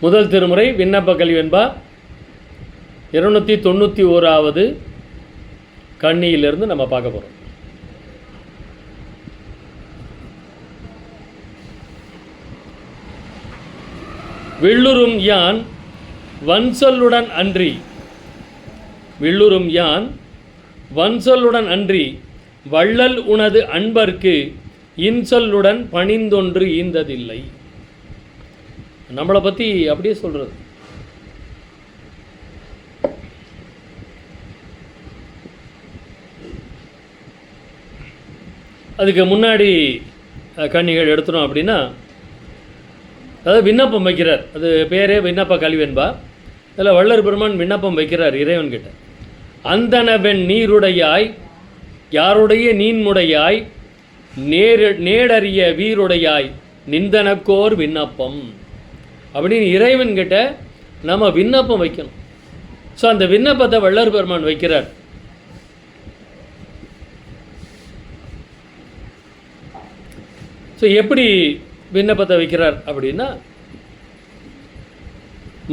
முதல் திருமுறை விண்ணப்ப கலிவெண்பா 291வது கண்ணியிலிருந்து நம்ம பார்க்க போகிறோம். வில்லுறும் யான் வன்சொல்லுடன் அன்றி, வில்லுறும் யான் வன்சொல்லுடன் அன்றி வள்ளல் உனது அன்பர்க்கு இன்சொல்லுடன் பணிந்தொன்று ஈந்ததில்லை. நம்மளை பற்றி அப்படியே சொல்கிறது. அதுக்கு முன்னாடி கன்னிகள் எடுத்துனோம் அப்படின்னா, அதாவது விண்ணப்பம் வைக்கிறார். அது பேரே விண்ணப்ப கலிவெண்பா. அதில் வள்ளல் பெருமான் விண்ணப்பம் வைக்கிறார் இறைவன்கிட்ட. அந்தனவென் நீருடையாய் யாருடைய நீன்முடையாய் நேடறிய வீருடையாய் நிந்தனக்கோர் விண்ணப்பம் அப்படின்னு இறைவன்கிட்ட நம்ம விண்ணப்பம் வைக்கணும். ஸோ அந்த விண்ணப்பத்தை வள்ளல் பெருமான் வைக்கிறார். ஸோ எப்படி விண்ணப்பத்தை வைக்கிறார் அப்படின்னா,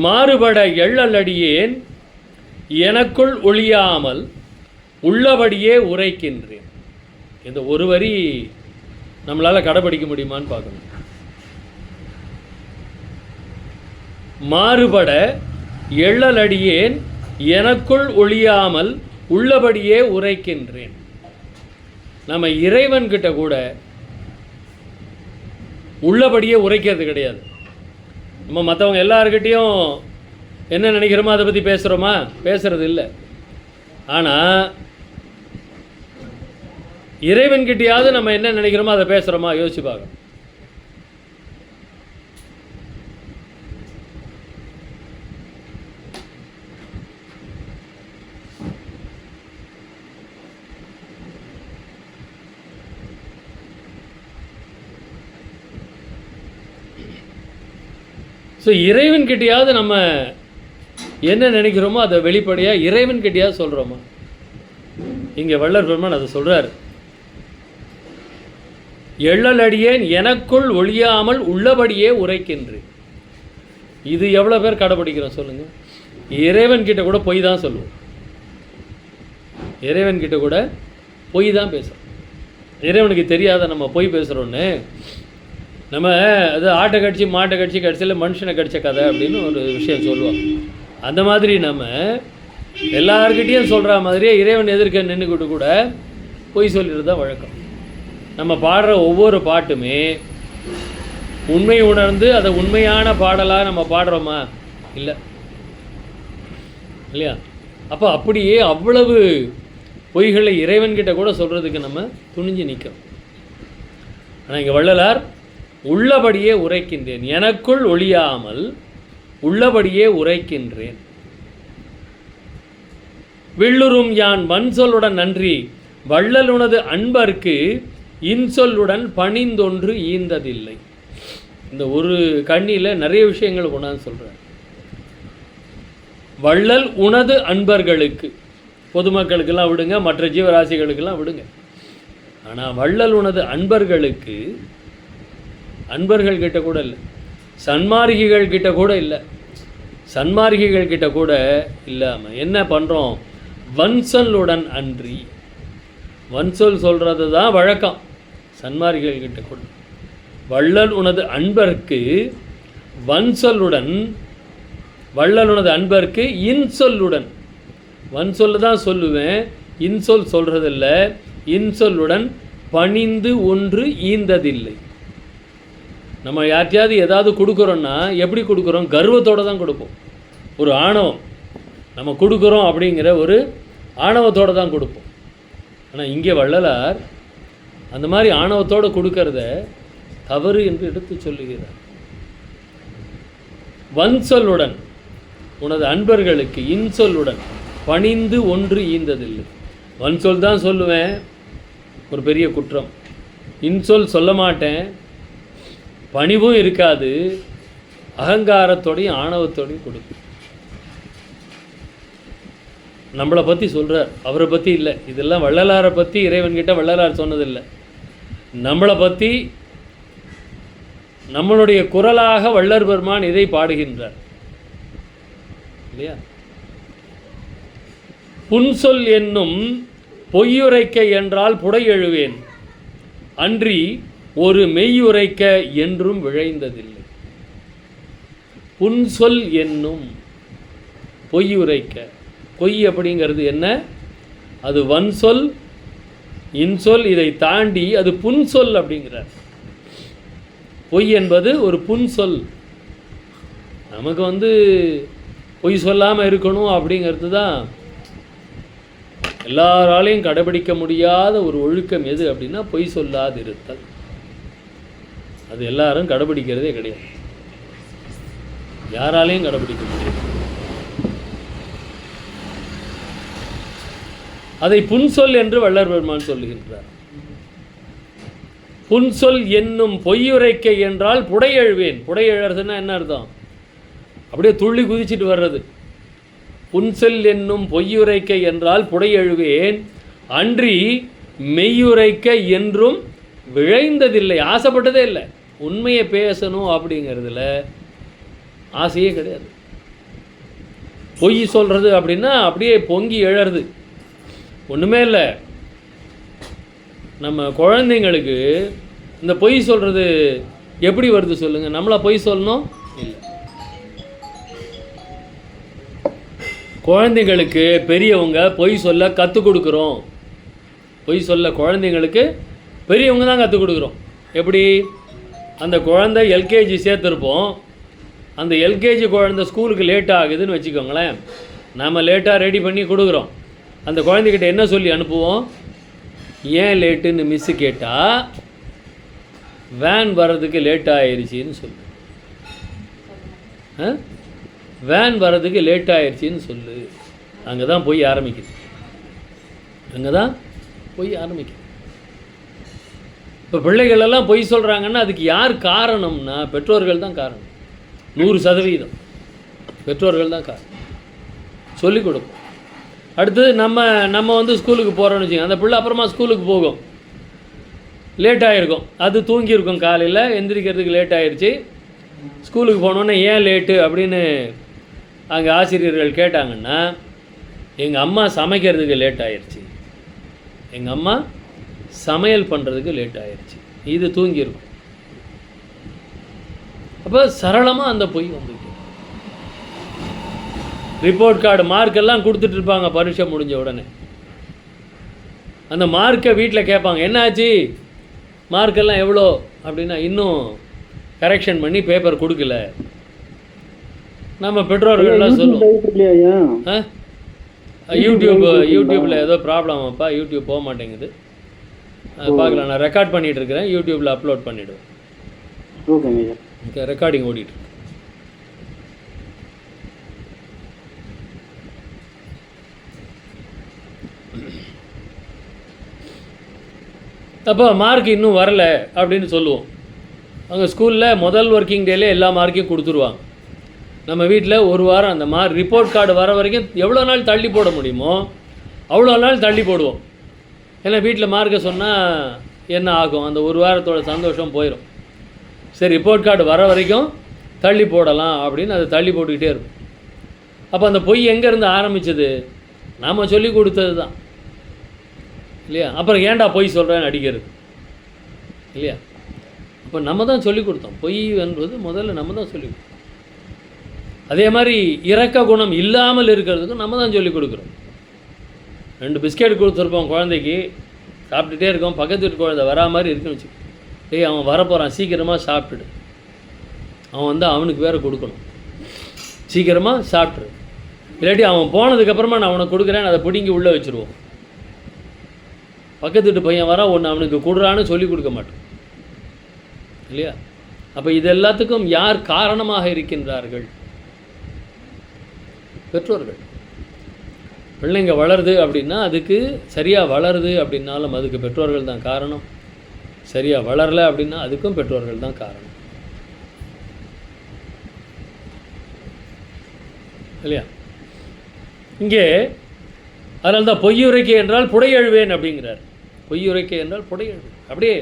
மாறுபட எள்ளலடியேன் எனக்குள் ஒழியாமல் உள்ளபடியே உரைக்கின்றேன். இந்த ஒரு வரி நம்மளால் கடைபிடிக்க முடியுமான்னு பார்க்கணும். மாறுபட எள்ளலடியேன் எனக்குள் ஒழியாமல் உள்ளபடியே உரைக்கின்றேன். நம்ம இறைவன்கிட்ட கூட உள்ளபடியே உரைக்கிறது கிடையாது. நம்ம மற்றவங்க எல்லாருக்கிட்டையும் என்ன நினைக்கிறோமோ அதை பற்றி பேசுகிறோமா? பேசுகிறது இல்லை. ஆனால் இறைவன்கிட்டையாவது நம்ம என்ன நினைக்கிறோமோ அதை பேசுகிறோமா? யோசிச்சு பார்க்கணும். ஸோ இறைவன்கிட்டையாவது நம்ம என்ன நினைக்கிறோமோ அதை வெளிப்படையாக இறைவன்கிட்டையாவது சொல்கிறோமா? இங்கே வள்ளல் பெருமான் அதை சொல்கிறார். எள்ளலடியேன் எனக்குள் ஒழியாமல் உள்ளபடியே உரைக்கின்றேன். இது எவ்வளோ பேர் கடைப்பிடிக்கிறோம் சொல்லுங்கள்? இறைவன்கிட்ட கூட பொய் தான் சொல்லுவோம். இறைவன்கிட்ட கூட பொய் தான் பேசுகிறோம். இறைவனுக்கு தெரியாத நம்ம பொய் பேசுகிறோன்னு. நம்ம அது ஆட்டை கடிச்சு மாட்டை கடிச்சு கடிச்சியில் மனுஷனை கடித்த கதை அப்படின்னு ஒரு விஷயம் சொல்லுவோம். அந்த மாதிரி நம்ம எல்லார்கிட்டையும் சொல்கிற மாதிரியே இறைவன் எதிர்க்க நின்றுக்கிட்டு கூட பொய் சொல்லிட்டு தான் வழக்கம். நம்ம பாடுற ஒவ்வொரு பாட்டுமே உண்மை உணர்ந்து அதை உண்மையான பாடலாக நம்ம பாடுறோமா? இல்லை இல்லையா? அப்போ அப்படியே அவ்வளவு பொய்களை இறைவன்கிட்ட கூட சொல்கிறதுக்கு நம்ம துணிஞ்சு நிற்கிறோம். ஆனால் இங்கே வள்ளலார் உள்ளபடியே உரைக்கின்றேன், எனக்குள் ஒழியாமல் உள்ளபடியே உரைக்கின்றேன். வில்லுறும் யான் வன்சொல்லுடன் நன்றி வள்ளலுனது அன்பர்க்கு இன்சொல்லுடன் பணிந்தொன்று ஈந்ததில்லை. இந்த ஒரு கண்ணியில் நிறைய விஷயங்கள் கொண்டாந்து சொல்கிறார். வள்ளல் உனது அன்பர்களுக்கு, பொதுமக்களுக்கெல்லாம் விடுங்க, மற்ற ஜீவராசிகளுக்கெல்லாம் விடுங்க. ஆனால் வள்ளல் உனது அன்பர்களுக்கு, அன்பர்கள் கிட்ட கூட இல்லை, சன்மார்கிகள் கிட்ட கூட இல்லை, சன்மார்கிகள் கிட்ட கூட இல்லாமல் என்ன பண்ணுறோம்? வன்சொல்லுடன் அன்றி, வன்சொல் சொல்கிறது தான் வழக்கம். சன்மார்கிகள் கிட்ட கூட வள்ளல் உனது அன்பர்க்கு வன்சொல்லுடன், வள்ளல் உனது அன்பர்க்கு இன்சொல்லுடன், வன்சொல்லு தான் சொல்லுவேன், இன்சொல் சொல்கிறதில்ல, இன்சொல்லுடன் பணிந்து ஒன்று ஈந்ததில்லை. நம்ம யார்ட்டையாவது ஏதாவது கொடுக்குறோன்னா எப்படி கொடுக்குறோம்? கர்வத்தோடு தான் கொடுப்போம். ஒரு ஆணவம், நம்ம கொடுக்குறோம் அப்படிங்கிற ஒரு ஆணவத்தோடு தான் கொடுப்போம். ஆனால் இங்கே வள்ளலார் அந்த மாதிரி ஆணவத்தோடு கொடுக்கறத தவறு என்று எடுத்து சொல்லுகிறார். வன்சொல்லுடன் உனது அன்பர்களுக்கு இன்சொல்லுடன் பணிந்து ஒன்று ஈந்ததில்லை. வன்சொல் தான் சொல்லுவேன், ஒரு பெரிய குற்றம். இன்சொல் சொல்ல மாட்டேன், பணிவும் இருக்காது, அகங்காரத்தோடையும் ஆணவத்தோடையும் கொடுக்கும். நம்மளை பற்றி சொல்கிறார், அவரை பற்றி இல்லை. இதெல்லாம் வள்ளலாரை பற்றி இறைவன்கிட்ட வள்ளலார் சொன்னதில்லை. நம்மளை பற்றி நம்மளுடைய குரலாக வள்ளல் பெருமான் இதை பாடுகின்றார் இல்லையா? புன்சொல் என்னும் பொய்யுரைக்க என்றால் புடை எழுவேன், அன்றி ஒரு மெய்யுரைக்க என்றும் விழைந்ததில்லை. புன்சொல் என்னும் பொய்யுரைக்க, பொய் அப்படிங்கிறது என்ன? அது வன்சொல், இன்சொல், இதை தாண்டி அது புன்சொல் அப்படிங்கிறார். பொய் என்பது ஒரு புன்சொல். நமக்கு பொய் சொல்லாமல் இருக்கணும் அப்படிங்கிறது தான் எல்லாராலையும் கடைபிடிக்க முடியாத ஒரு ஒழுக்கம். எது அப்படின்னா பொய் சொல்லாது இருத்தல். அது எல்லாரும் கடைபிடிக்கிறதே கிடையாது, யாராலையும் கடைபிடிக்க முடியாது. அதை புன்சொல் என்று வள்ளல் பெருமான் சொல்லுகின்றார். புன்சொல் என்னும் பொய்யுரைக்க என்றால் புடை எழுவேன். புடை எழுறதுன்னா என்ன அர்த்தம்? அப்படியே துள்ளி குதிச்சுட்டு வர்றது. புன்சொல் என்னும் பொய்யுரைக்க என்றால் புடை எழுவேன், அன்றி மெய்யுரைக்க என்றும் விழைந்ததில்லை. ஆசைப்பட்டதே இல்லை. உண்மையை பேசணும் அப்படிங்கிறதுல ஆசையே கிடையாது. பொய் சொல்கிறது அப்படின்னா அப்படியே பொங்கி எழறது. ஒன்றுமே இல்லை. நம்ம குழந்தைங்களுக்கு இந்த பொய் சொல்கிறது எப்படி வருது சொல்லுங்கள்? நம்மளா பொய் சொல்லணும்? இல்லை. குழந்தைங்களுக்கு பெரியவங்க பொய் சொல்ல கற்றுக் கொடுக்குறோம். பொய் சொல்ல குழந்தைங்களுக்கு பெரியவங்க தான் கற்றுக் கொடுக்குறோம். எப்படி? அந்த குழந்தை எல்கேஜி சேர்த்துருப்போம். அந்த எல்கேஜி குழந்தை ஸ்கூலுக்கு லேட் ஆகுதுன்னு வச்சுக்கோங்களேன். நம்ம லேட்டாக ரெடி பண்ணி கொடுக்குறோம். அந்த குழந்தைகிட்ட என்ன சொல்லி அனுப்புவோம்? ஏன் லேட்டுன்னு மிஸ்ஸு கேட்டால் வேன் வர்றதுக்கு லேட் ஆயிடுச்சின்னு சொல்லு. வேன் வர்றதுக்கு லேட் ஆயிடுச்சின்னு சொல்லு. அங்கே தான் போய் ஆரம்பிக்குது. அங்கே தான் போய் ஆரம்பிக்குது. இப்போ பிள்ளைகளெல்லாம் பொய் சொல்கிறாங்கன்னா அதுக்கு யார் காரணம்னா பெற்றோர்கள் தான் காரணம். 100% பெற்றோர்கள் தான் காரணம். சொல்லிக் கொடுப்போம். அடுத்தது நம்ம ஸ்கூலுக்கு போகிறோன்னு வச்சுக்கோங்க. அந்த பிள்ளை அப்புறமா ஸ்கூலுக்கு போகும். லேட் ஆகிருக்கும். அது தூங்கியிருக்கும். காலையில் எந்திரிக்கிறதுக்கு லேட் ஆகிடுச்சி. ஸ்கூலுக்கு போனோன்னே ஏன் லேட்டு அப்படின்னு அங்கே ஆசிரியர்கள் கேட்டாங்கன்னா, எங்கள் அம்மா சமைக்கிறதுக்கு லேட் ஆகிடுச்சி, எங்கள் அம்மா சமையல் பண்ணுறதுக்கு லேட் ஆகிடுச்சி. இது தூங்கியிருக்கும். அப்போ சரளமாக அந்த பொய் வந்துருக்கு. ரிப்போர்ட் கார்டு மார்க்கெல்லாம் கொடுத்துட்ருப்பாங்க பரீட்சை முடிஞ்ச உடனே. அந்த மார்க்கை வீட்டில் கேட்பாங்க, என்னாச்சு மார்க்கெல்லாம் எவ்வளோ அப்படின்னா, இன்னும் கரெக்ஷன் பண்ணி பேப்பர் கொடுக்கல. நம்ம பெற்றோர்கள்லாம் சொல்லுவோம், யூடியூப்பில் ஏதோ ப்ராப்ளம் அப்பா, யூடியூப் போக மாட்டேங்குது, பார்க்கலாம், நான் ரெக்கார்ட் பண்ணிகிட்டு இருக்கிறேன், யூடியூப்பில் அப்லோட் பண்ணிவிடுவேன். ஓகே, ரெக்கார்டிங் ஓடிட்டு. அப்போ மார்க் இன்னும் வரலை அப்படின்னு சொல்லுவோம். அவங்க ஸ்கூலில் முதல் ஒர்க்கிங் டேலே எல்லா மார்க்கையும் கொடுத்துருவாங்க. நம்ம வீட்டில் ஒரு வாரம் அந்த ரிப்போர்ட் கார்டு வர வரைக்கும் எவ்வளோ நாள் தள்ளி போட முடியுமோ அவ்வளோ நாள் தள்ளி போடுவோம். ஏன்னா வீட்டில் மார்க்கை சொன்னால் என்ன ஆகும், அந்த ஒரு வாரத்தோட சந்தோஷம் போயிடும். சரி, ரிப்போர்ட் கார்டு வர வரைக்கும் தள்ளி போடலாம் அப்படின்னு அதை தள்ளி போட்டுக்கிட்டே இருக்கும். அப்போ அந்த பொய் எங்கேருந்து ஆரம்பித்தது? நாம் சொல்லி கொடுத்தது தான் இல்லையா? அப்புறம் ஏன்டா பொய் சொல்கிறேன்னு அடிக்கிறது இல்லையா? அப்போ நம்ம தான் சொல்லிக் கொடுத்தோம். பொய் என்பது முதல்ல நம்ம தான் சொல்லிக் கொடுத்தோம். அதே மாதிரி இரக்க குணம் இல்லாமல் இருக்கிறதுக்கும் நம்ம தான் சொல்லிக் கொடுக்குறோம். 2 பிஸ்கெட் கொடுத்துருப்போம் குழந்தைக்கு, சாப்பிட்டுட்டே இருக்கோம். பக்கத்து வீட்டு குழந்தை வரா மாதிரி இருக்குன்னு வச்சு, டேய் அவன் வரப்போகிறான், சீக்கிரமாக சாப்பிட்டுடு. அவன் அவனுக்கு வேறு கொடுக்கணும், சீக்கிரமாக சாப்பிட்ரு. இல்லாட்டி அவன் போனதுக்கப்புறமா நான் அவனுக்கு கொடுக்குறேன்னு அதை பிடிங்கி உள்ளே வச்சுருவோம். பக்கத்து வீட்டு பையன் வரா, ஒன்று அவனுக்கு கொடுறான்னு சொல்லி கொடுக்க மாட்டோம் இல்லையா? அப்போ இது எல்லாத்துக்கும் யார் காரணமாக இருக்கின்றார்கள்? பெற்றோர்கள். பிள்ளைங்க வளருது அப்படின்னா அதுக்கு சரியாக வளருது அப்படின்னாலும் அதுக்கு பெற்றோர்கள் தான் காரணம். சரியாக வளரலை அப்படின்னா அதுக்கும் பெற்றோர்கள் தான் காரணம் இல்லையா? இங்கே அதனால தான் பொய்யுரைக்கை என்றால் புடை எழுவேன் அப்படிங்கிறார். பொய்யுரைக்கை என்றால் புடை எழுவேன். அப்படியே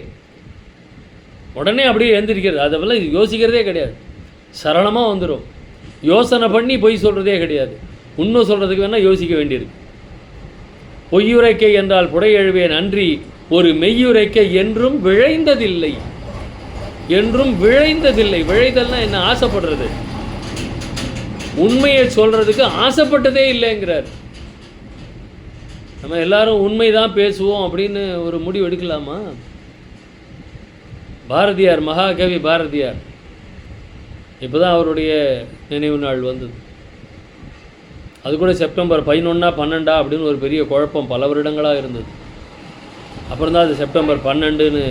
உடனே அப்படியே எழுந்திருக்கிறது, அதெல்லாம் யோசிக்கிறதே கிடையாது, சரளமாக வந்துடும். யோசனை பண்ணி பொய் சொல்கிறதே கிடையாது, உண்மை சொல்கிறதுக்கு வேணால் யோசிக்க வேண்டியிருக்கு. பொய்யுரைக்கை என்றால் புடை எழுவேன் அன்றி ஒரு மெய்யுரைக்கை என்றும் விழைந்ததில்லை, என்றும் விழைந்ததில்லை. விழைதல்னா என்ன? ஆசைப்படுறது. உண்மையை சொல்கிறதுக்கு ஆசைப்பட்டதே இல்லைங்கிறார். நம்ம எல்லாரும் உண்மை தான் பேசுவோம் அப்படின்னு ஒரு முடிவு எடுக்கலாமா? பாரதியார், மகாகவி பாரதியார், இப்போ தான் அவருடைய நினைவு நாள் வந்தது. அது கூட செப்டம்பர் 11 12 அப்படின்னு ஒரு பெரிய குழப்பம் பல வருடங்களாக இருந்தது. அப்புறம் தான் அது செப்டம்பர் 12ன்னு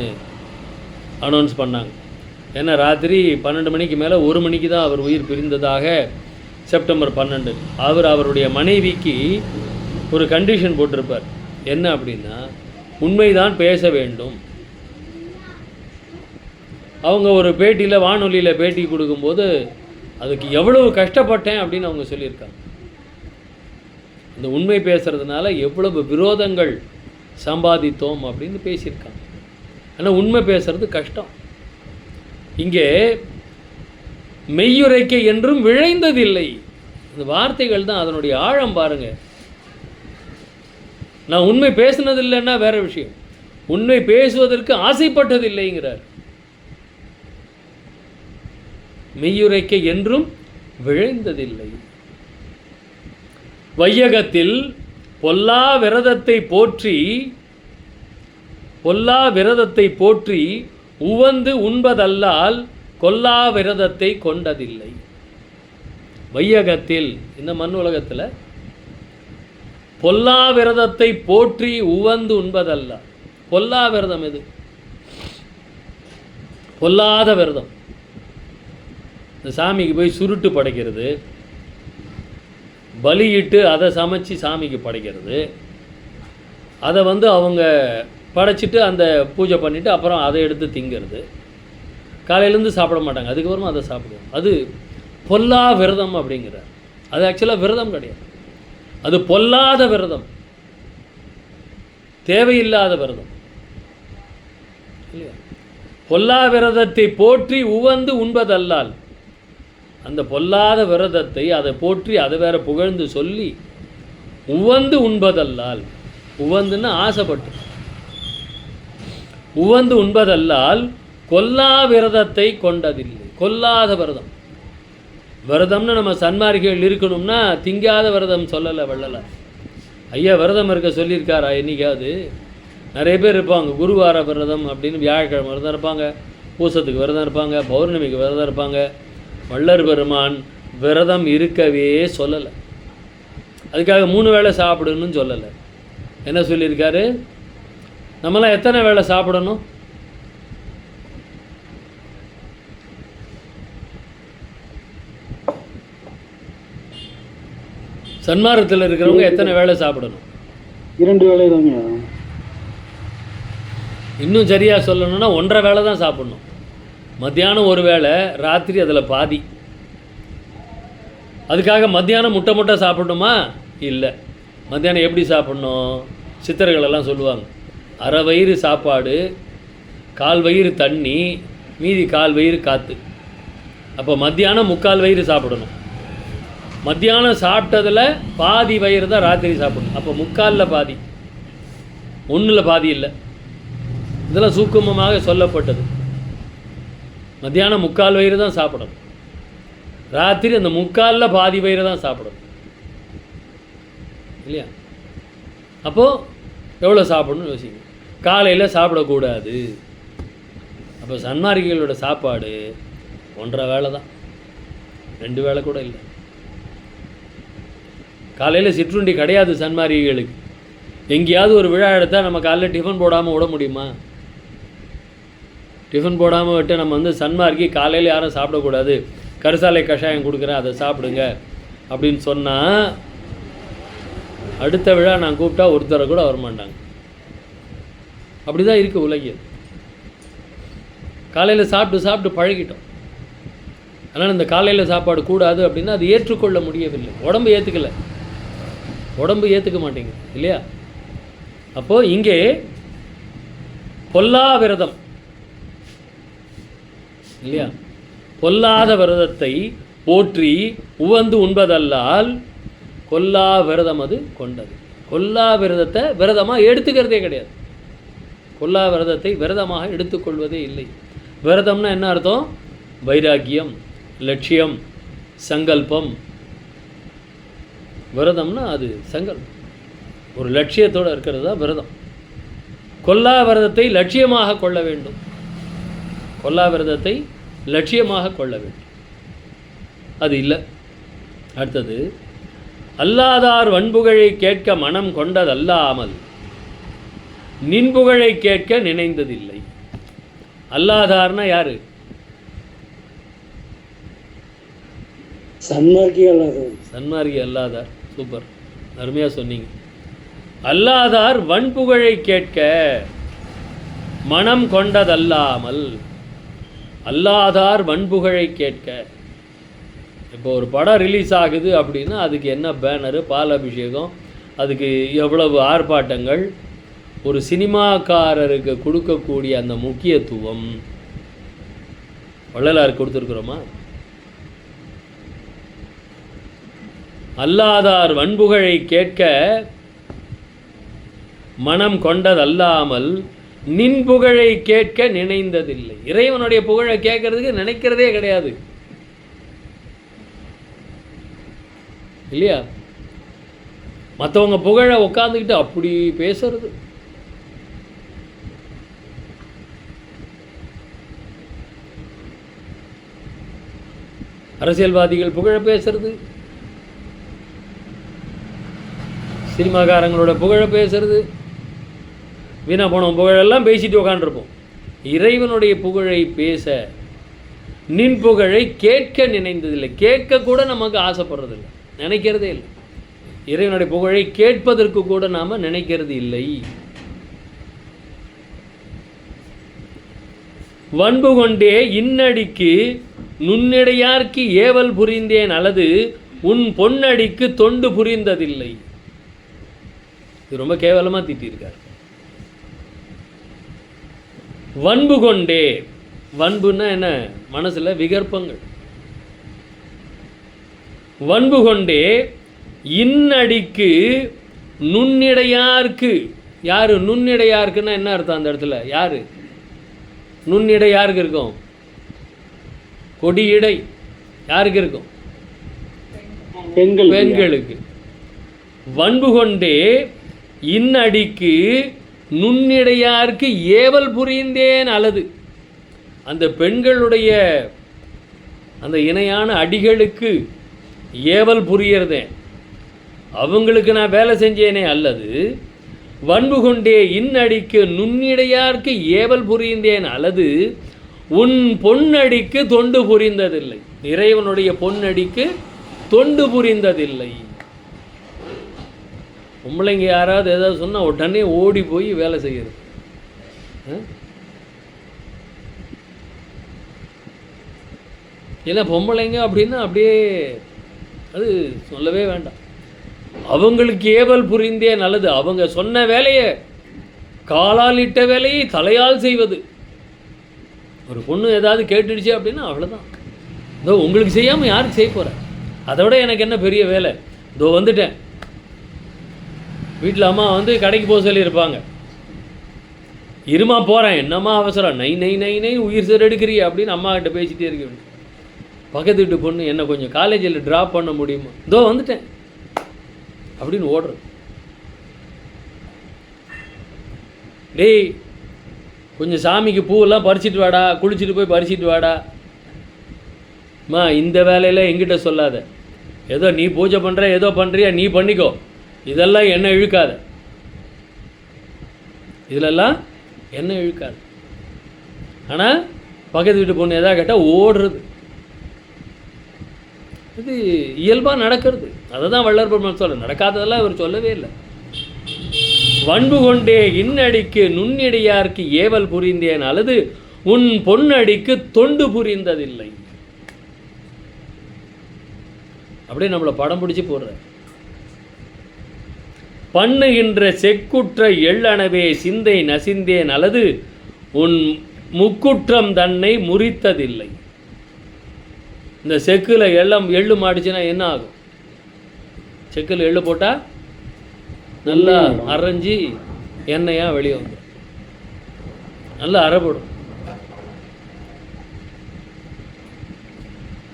அனௌன்ஸ் பண்ணாங்க. ஏன்னா ராத்திரி 12 மணிக்கு மேலே 1 மணிக்கு தான் அவர் உயிர் பிரிந்ததாக செப்டம்பர் 12. அவருடைய மனைவிக்கு ஒரு கண்டிஷன் போட்டிருப்பார். என்ன அப்படின்னா, உண்மைதான் பேச வேண்டும். அவங்க ஒரு பேட்டியில், வானொலியில் பேட்டி கொடுக்கும்போது அதுக்கு எவ்வளவு கஷ்டப்பட்டேன் அப்படின்னு அவங்க சொல்லியிருக்காங்க. இந்த உண்மை பேசுகிறதுனால எவ்வளவு விரோதங்கள் சம்பாதித்தோம் அப்படின்னு பேசியிருக்காங்க. ஆனால் உண்மை பேசுறது கஷ்டம். இங்கே மெய்யுரைக்கை என்றும் விழைந்ததில்லை. இந்த வார்த்தைகள் தான் அதனுடைய ஆழம் பாருங்கள். நான் உண்மை பேசினதில்லைன்னா வேற விஷயம், உண்மை பேசுவதற்கு ஆசைப்பட்டதில்லைங்கிறார். மெய்யுரைக்கை என்றும் விழைந்ததில்லை. வையகத்தில் பொல்லா விரதத்தை போற்றி உவந்து உண்பதல்லால் கொல்லா விரதத்தை கொண்டதில்லை. வையகத்தில், இந்த மண் உலகத்தில் பொல்லா விரதத்தை போற்றி உவந்து உண்பதல்ல. பொல்லா விரதம் எது? பொல்லாத விரதம். இந்த சாமிக்கு போய் சுருட்டு படைக்கிறது, பலியிட்டு அதை சமைச்சு சாமிக்கு படைக்கிறது, அதை அவங்க படைச்சிட்டு அந்த பூஜை பண்ணிவிட்டு அப்புறம் அதை எடுத்து திங்கிறது. காலையிலேருந்து சாப்பிட மாட்டாங்க, அதுக்கப்புறமா அதை சாப்பிடுவோம். அது பொல்லா விரதம் அப்படிங்கிறார். அது ஆக்சுவலாக விரதம் கிடையாது, அது பொல்லாத விரதம், தேவையில்லாத விரதம் இல்லையா? பொல்லா விரதத்தை போற்றி உவந்து உண்பதல்லால், அந்த பொல்லாத விரதத்தை அதை போற்றி அதை வேற புகழ்ந்து சொல்லி உவந்து உண்பதல்லால், உவந்துன்னா ஆசைப்பட்டு, உவந்து உண்பதல்லால் கொல்லா விரதத்தை கொண்டதில்லை. கொல்லாத விரதம். விரதம்னு நம்ம சன்மார்க்கிகள் இருக்கணும்னா திங்காத விரதம் சொல்லலை வள்ளலார். ஐயா விரதம் இருக்க சொல்லியிருக்காரா என்னைக்காவது? நிறைய பேர் இருப்பாங்க, குருவார விரதம் அப்படின்னு வியாழக்கிழமை விரதம் இருப்பாங்க, பூசத்துக்கு விரதம் இருப்பாங்க, பௌர்ணமிக்கு விரதம் இருப்பாங்க. வள்ளர் பெருமான் விரதம் இருக்கவே சொல்லலை. அதுக்காக 3 வேளை சாப்பிடணும்னு சொல்லலை. என்ன சொல்லியிருக்காரு? நம்மளாம் எத்தனை வேளை சாப்பிடணும்? சன்மார்க்கத்தில் இருக்கிறவங்க எத்தனை வேளை சாப்பிடணும்? 2 வேளை தாங்க. இன்னும் சரியாக சொல்லணும்னா 1.5 வேளை தான் சாப்பிடணும். மத்தியானம் 1 வேளை, ராத்திரி அதில் பாதி. அதுக்காக மத்தியானம் முட்டை சாப்பிடணுமா? இல்லை. மத்தியானம் எப்படி சாப்பிட்ணும்? சித்தர்களெல்லாம் சொல்லுவாங்க, அரை வயிறு சாப்பாடு, 1/4 வயிறு தண்ணி, மீதி 1/4 வயிறு காற்று. அப்போ மத்தியானம் 3/4 வயிறு சாப்பிடணும். மத்தியானம் சாப்பிட்டதில் பாதி வயிறு தான் ராத்திரி சாப்பிடணும். அப்போ 3/4ல் பாதி, 1ல் பாதி இல்லை. இதெல்லாம் சூக்குமமாக சொல்லப்பட்டது. மத்தியானம் 3/4 வயிறு தான் சாப்பிடணும், ராத்திரி அந்த 3/4ல் பாதி வயிறு தான் சாப்பிடணும் இல்லையா? அப்போது எவ்வளோ சாப்பிடணும்னு யோசிங்க. காலையில் சாப்பிடக்கூடாது. அப்போ சன்மார்க்கிகளோட சாப்பாடு 1.5 வேளை தான், 2 வேளை கூட இல்லை. காலையில் சிற்றுண்டி கிடையாது சன்மார்க்கிகளுக்கு. எங்கேயாவது ஒரு விழா எடுத்தால் நம்ம காலையில் டிஃபன் போடாமல் விட முடியுமா? டிஃபன் போடாமல் விட்டு நம்ம சன்மார்க்கி காலையில் யாரும் சாப்பிடக்கூடாது, கருசாலை கஷாயம் கொடுக்குறேன் அதை சாப்பிடுங்க அப்படின்னு சொன்னால் அடுத்த விழா நான் கூப்பிட்டா ஒருத்தரை கூட வரமாட்டாங்க. அப்படி தான் இருக்குது உலகில். காலையில் சாப்பிட்டு பழகிட்டோம். அதனால் இந்த காலையில் சாப்பாடு கூடாது அப்படின்னா அது ஏற்றுக்கொள்ள முடியவில்லை. உடம்பு ஏற்றுக்கலை, உடம்பு ஏற்றுக்க மாட்டேங்குது இல்லையா? அப்போது இங்கே பொல்லா விரதம், இல்லையா? பொல்லாத விரதத்தை போற்றி உவந்து உண்பதல்லால் கொல்லா விரதம் அது கொண்டது. கொல்லா விரதத்தை விரதமாக எடுத்துக்கிறதே கிடையாது. கொல்லா விரதத்தை விரதமாக எடுத்துக்கொள்வதே இல்லை. விரதம்னா என்ன அர்த்தம்? வைராக்கியம், லட்சியம், சங்கல்பம். விரதம்னா அது சங்கல்பம், ஒரு லட்சியத்தோடு இருக்கிறது தான் விரதம். கொல்லா விரதத்தை லட்சியமாக கொள்ள வேண்டும். கொல்லா விரதத்தை லட்சியமாக கொள்ள வேண்டும். அது இல்லை. அடுத்தது, அல்லாதார் வன்புகழை கேட்க மனம் கொண்டதல்லாமல் நின்புகழை கேட்க நினைந்ததில்லை. அல்லாதார்னா யாரு? சன்மார்க்கி அல்லாதார். சன்மார்க்கி அல்லாதார். சூப்பர், அருமையாக சொன்னீங்க. அல்லாதார் வன்புகழை கேட்க மனம் கொண்டதல்லாமல், அல்லாதார் வன்புகழை கேட்க. இப்போ ஒரு படம் ரிலீஸ் ஆகுது அப்படின்னா அதுக்கு என்ன பேனரு, பால் அபிஷேகம், அதுக்கு எவ்வளவு ஆர்ப்பாட்டங்கள், ஒரு சினிமாக்காரருக்கு கொடுக்கக்கூடிய அந்த முக்கியத்துவம் வள்ளலாருக்கு கொடுத்துருக்குறோமா? அல்லாதார் வன்புகழை கேட்க மனம் கொண்டதல்லாமல் நின் புகழை கேட்க நினைந்ததில்லை. இறைவனுடைய புகழை கேட்கறதுக்கு நினைக்கிறதே கிடையாது, இல்லையா? மற்றவங்க புகழை உட்காந்துக்கிட்டு அப்படி பேசுறது. அரசியல்வாதிகள் புகழ பேசுறது, சினிமாக்காரங்களோட புகழ பேசுறது, வீணா போன புகழெல்லாம் பேசிட்டு உட்காந்துருப்போம். இறைவனுடைய புகழை பேச நின் புகழை கேட்க நினைந்ததில்லை. கேட்க கூட நமக்கு ஆசைப்படுறதில்லை, நினைக்கிறதே இல்லை. இறைவனுடைய புகழை கேட்பதற்கு கூட நாம் நினைக்கிறது இல்லை. வன்பு கொண்டே இன்னடிக்கு நுண்ணிடையார்க்கு ஏவல் புரிந்தேன் அல்லது உன் பொன்னடிக்கு தொண்டு புரிந்ததில்லை. இது ரொம்ப கேவலமாக திட்டியிருக்கார். வன்பு கொண்டே, வன்புன்னா என்ன? மனசில் விகற்பங்கள். வன்பு கொண்டே இன்னடிக்கு நுண்ணிடையார்க்கு. யாரு நுண்ணிடையார்க்குன்னா என்ன அர்த்தம்? அந்த இடத்துல யாரு நுண்ணிடை? யாருக்கு இருக்கும்? கொடியடை யாருக்கு இருக்கும்? பெண்களுக்கு. வன்பு கொண்டே இன்னடிக்கு நுண்ணிடையார்க்கு ஏவல் புரிந்தேன் அல்லது, அந்த பெண்களுடைய அந்த இணையான அடிகளுக்கு ஏவல் புரியறதேன், அவங்களுக்கு நான் வேலை செஞ்சேனே. அல்லது வன்பு கொண்டே இன்னடிக்கு நுண்ணிடையார்க்கு ஏவல் புரிந்தேன் அல்லது உன் பொன்னடிக்கு தொண்டு புரிந்ததில்லை. இறைவனுடைய பொன்னடிக்கு தொண்டு புரிந்ததில்லை. பொம்பளைங்க யாராவது ஏதாவது சொன்னால் உடனே ஓடி போய் வேலை செய்கிறது. ஏன்னா பொம்பளைங்க அப்படின்னா அப்படியே அது சொல்லவே வேண்டாம். அவங்களுக்கு ஏவல் புரிந்தே நல்லது. அவங்க சொன்ன வேலையை, காலால் இட்ட வேலையை தலையால் செய்வது. ஒரு பொண்ணு ஏதாவது கேட்டுடுச்சு அப்படின்னா அவ்வளோதான். இதோ உங்களுக்கு செய்யாமல் யாருக்கு செய்ய போகிறேன்? அதை விட எனக்கு என்ன பெரிய வேலை? இதோ வந்துட்டேன். வீட்டில் அம்மா வந்து கடைக்கு போக சொல்லியிருப்பாங்க. இருமா போகிறேன், என்னம்மா அவசரம், நை நை நை நை உயிர் சேர் எடுக்கிறிய அப்படின்னு அம்மா கிட்ட பேசிகிட்டே இருக்க வேண்டிய. பக்கத்து வீட்டு பொண்ணு, என்னை கொஞ்சம் காலேஜில் ட்ராப் பண்ண முடியுமா? இதோ வந்துட்டேன் அப்படின்னு ஓடுறது. டேய் கொஞ்சம் சாமிக்கு பூவெல்லாம் பறிச்சிட்டு வாடா, குளிச்சுட்டு போய் பறிச்சிட்டு வாடா. மா இந்த வேலையில் எங்கிட்ட சொல்லாத. ஏதோ நீ பூஜை பண்ணுற, ஏதோ பண்ணுறியா, நீ பண்ணிக்கோ. இதெல்லாம் என்ன இழுக்காத, இதிலெல்லாம் என்ன இழுக்காது. ஆனால் பக்கத்து வீட்டு பொண்ணு எதாவது கேட்டால் ஓடுறது. இது இயல்பாக நடக்கிறது. அதை தான் வள்ளல் பெருமாள் சொல்ல, நடக்காததெல்லாம் இவர் சொல்லவே இல்லை. வன்பு கொண்டே இன்னடிக்கு நுண்ணிடையார்க்கு ஏவல் புரிந்தேன் அல்லது உன் பொன்னடிக்கு தொண்டு புரிந்ததில்லை. அப்படியே நம்மளை படம் பிடிச்சி போடுற. பண்ணுகின்ற செக்குற்ற எள்ளனவே சிந்தை நசிந்தேன் அல்லது உன் முக்குற்றம் தன்னை முறித்ததில்லை. இந்த செக்கில் எள்ளு மாடிச்சுன்னா என்ன ஆகும்? செக்கில் எள்ளு போட்டால் நல்லா அரைஞ்சி எண்ணெயாக வெளியே வந்துடும், நல்லா அரைப்படும்.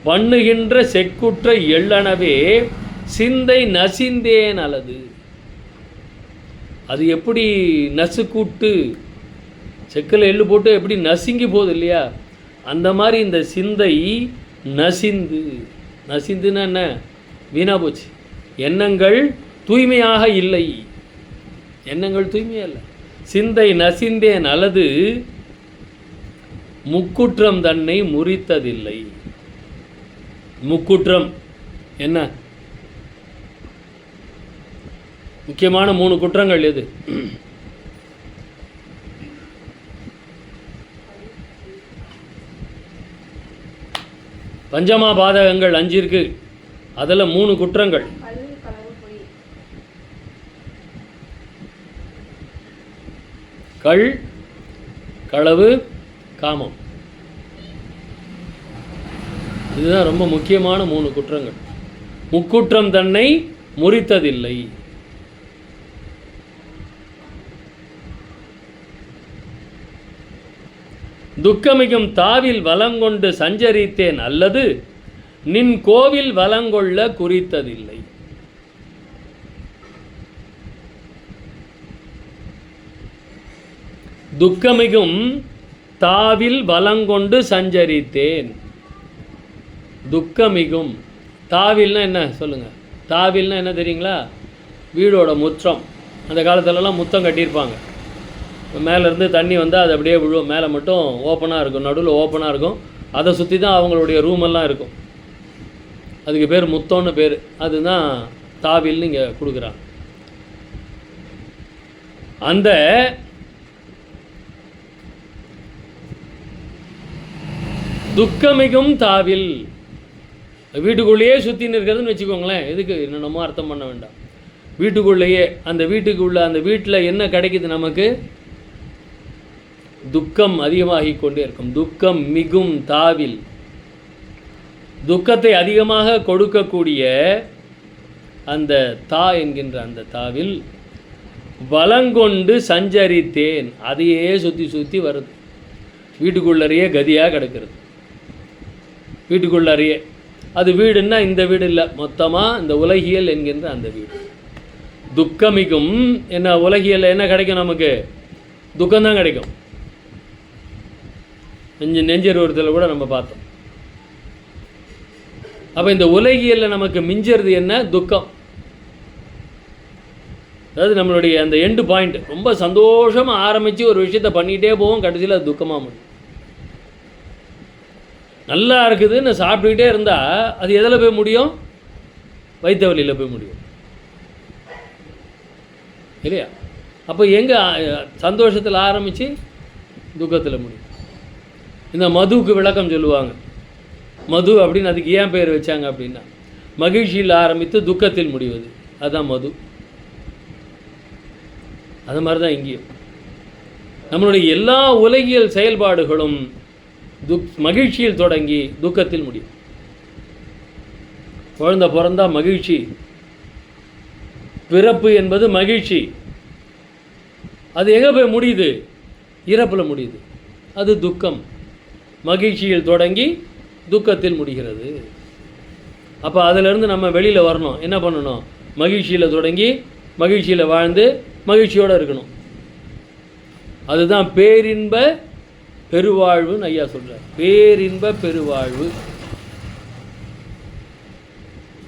பண்ணுகின்ற செக்குற்ற எள்ளனவே சிந்தை நசிந்தேன் அல்லது. அது எப்படி நசுக்கூட்டு செக்கில் எள்ளு போட்டு எப்படி நசுங்கி போகுது இல்லையா, அந்த மாதிரி இந்த சிந்தை நசிந்துன்னா என்ன, வீணா போச்சு. எண்ணங்கள் தூய்மையாக இல்லை, எண்ணங்கள் தூய்மையாக இல்லை. சிந்தை நசிந்தேன் அல்லது முக்குற்றம் தன்னை முறித்ததில்லை. முக்குற்றம் என்ன? முக்கியமான 3 குற்றங்கள் எது? பஞ்சமா பாதகங்கள் 5 இருக்கு, அதில் 3 குற்றங்கள். கள், களவு, காமம். இதுதான் ரொம்ப முக்கியமான 3 குற்றங்கள். முக்குற்றம் தன்னை முறித்ததில்லை. துக்கமிகும் தாவில் வலங்கொண்டு சஞ்சரித்தேன் அல்லது நின் கோவில் வலங்கொள்ள குறித்ததில்லை. துக்கமிகும் தாவில் வலங்கொண்டு சஞ்சரித்தேன். துக்கமிகும் தாவில்னா என்ன சொல்லுங்க? தாவில்னா என்ன தெரியுங்களா? வீடோட முற்றம். அந்த காலத்துலலாம் முத்தம் கட்டியிருப்பாங்க. மேலேருந்து தண்ணி வந்தால் அது அப்படியே விழுவும். மேலே மட்டும் ஓப்பனாக இருக்கும், நடுவில் ஓப்பனாக இருக்கும். அதை சுற்றி தான் அவங்களுடைய ரூமெல்லாம் இருக்கும். அதுக்கு பேர் முத்தம்னு பேர். அதுதான் தாவில்னு இங்கே கொடுக்குறாங்க. அந்த துக்கமிகும் தாவில் வீட்டுக்குள்ளேயே சுற்றின்னு இருக்கிறதுன்னு வச்சுக்கோங்களேன். எதுக்கு என்னென்னமோ அர்த்தம் பண்ண வேண்டாம். வீட்டுக்குள்ளேயே, அந்த வீட்டுக்குள்ளே, அந்த வீட்டில் என்ன கிடைக்குது நமக்கு? துக்கம் அதிகமாகி கொண்டே இருக்கும். துக்கம் மிகும் தாவில், துக்கத்தை அதிகமாக கொடுக்கக்கூடிய அந்த தா என்கின்ற அந்த தாவில் வலங்கொண்டு சஞ்சரித்தேன். அதையே சுற்றி சுற்றி வருது. வீட்டுக்குள்ளறையே கதியாக கிடக்கிறது. வீட்டுக்குள்ளறையே அது வீடுன்னா இந்த வீடு இல்லை, மொத்தமாக இந்த உலகியல் என்கின்ற அந்த வீடு. துக்கமிகும் என்ன? உலகியல் என்ன கிடைக்கும் நமக்கு? துக்கம்தான் கிடைக்கும். நெஞ்சருவத்தில் கூட நம்ம பார்த்தோம். அப்போ இந்த உலகியலில் நமக்கு மிஞ்சறது என்ன? துக்கம். அதாவது நம்மளுடைய அந்த எண்டு பாயிண்ட். ரொம்ப சந்தோஷமாக ஆரம்பித்து ஒரு விஷயத்தை பண்ணிகிட்டே போவோம், கடைசியில் அது துக்கமாக முடியும். நல்லா இருக்குதுன்னு சாப்பிட்டுக்கிட்டே இருந்தால் அது எதில் போய் முடியும்? வயிற்று வலியில் போய் முடியும் இல்லையா? அப்போ எங்கே சந்தோஷத்தில் ஆரம்பித்து துக்கத்தில் முடியும். இந்த மதுவுக்கு விளக்கம் சொல்லுவாங்க. மது அப்படின்னு அதுக்கு ஏன் பேர் வச்சாங்க அப்படின்னா, மகிழ்ச்சியில் ஆரம்பித்து துக்கத்தில் முடிவது, அதுதான் மது. அது மாதிரி தான் இங்கேயும் நம்மளுடைய எல்லா உலகியல் செயல்பாடுகளும் மகிழ்ச்சியில் தொடங்கி துக்கத்தில் முடியும். குழந்தை பிறந்தா மகிழ்ச்சி, பிறப்பு என்பது மகிழ்ச்சி. அது எங்கே போய் முடியுது? இறப்பில் முடியுது. அது துக்கம். மகிழ்ச்சியில் தொடங்கி துக்கத்தில் முடிகிறது. அப்போ அதிலிருந்து நம்ம வெளியில் வரணும். என்ன பண்ணணும்? மகிழ்ச்சியில் தொடங்கி மகிழ்ச்சியில் வாழ்ந்து மகிழ்ச்சியோடு இருக்கணும். அதுதான் பேரின்ப பெருவாழ்வுன்னு ஐயா சொல்கிறார். பேரின்ப பெருவாழ்வு,